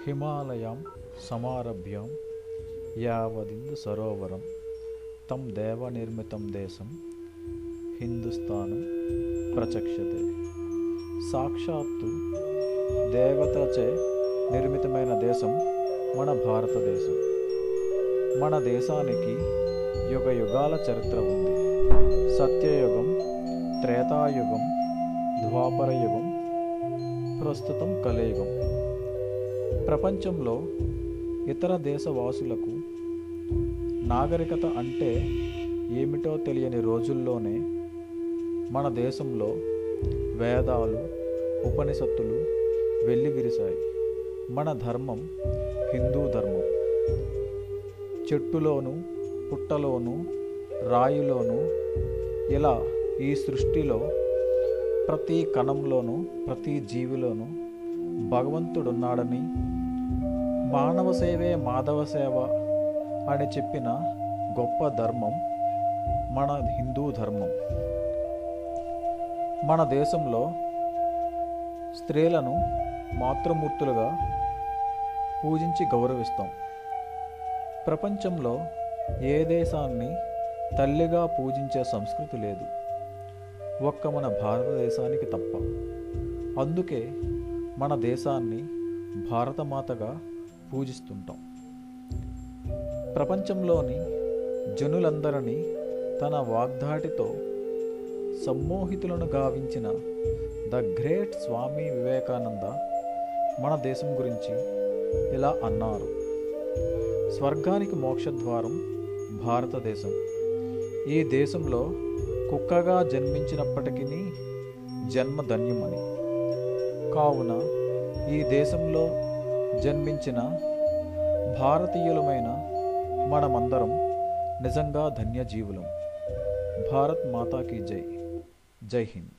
హిమాలయం సమారభ్య యావదిందు సరోవరం తం దేవనిర్మితం దేశం హిందుస్థానం ప్రచక్షతే. సాక్షాత్తు దేవతచే నిర్మితమైన దేశం మన భారతదేశం. మన దేశానికి యుగ యుగాల చరిత్ర ఉంది. సత్యయుగం, త్రేతాయుగం, ద్వాపరయుగం, ప్రస్తుతం కలియుగం. ప్రపంచంలో ఇతర దేశవాసులకు నాగరికత అంటే ఏమిటో తెలియని రోజుల్లోనే మన దేశంలో వేదాలు, ఉపనిషత్తులు వెల్లివిరిశాయి. మన ధర్మం హిందూ ధర్మం. చెట్టులోను, పుట్టలోను, రాయిలోను, ఇలా ఈ సృష్టిలో ప్రతి కణంలోనూ, ప్రతి జీవిలోనూ భగవంతుడున్నాడని, మానవ సేవే మాధవ సేవ అని చెప్పిన గొప్ప ధర్మం మన హిందూ ధర్మం. మన దేశంలో స్త్రీలను మాతృమూర్తులుగా పూజించి గౌరవిస్తాం. ప్రపంచంలో ఏ దేశాన్ని తల్లిగా పూజించే సంస్కృతి లేదు, ఒక్క మన భారతదేశానికి తప్ప. అందుకే మన దేశాన్ని భారతమాతగా పూజిస్తుంటాం. ప్రపంచంలోని జనులందరినీ తన వాగ్ధాటితో సమ్మోహితులను గావించిన ద గ్రేట్ స్వామి వివేకానంద మన దేశం గురించి ఇలా అన్నారు: స్వర్గానికి మోక్షద్వారం భారతదేశం. ఈ దేశంలో కుక్కగా జన్మించినప్పటికీ జన్మ ధన్యమని. కావున ఈ దేశంలో జన్మించిన భారతీయులమైన మనమందరం నిజంగా ధన్యజీవులం. భారత్ మాతాకి జై. జై హింద్.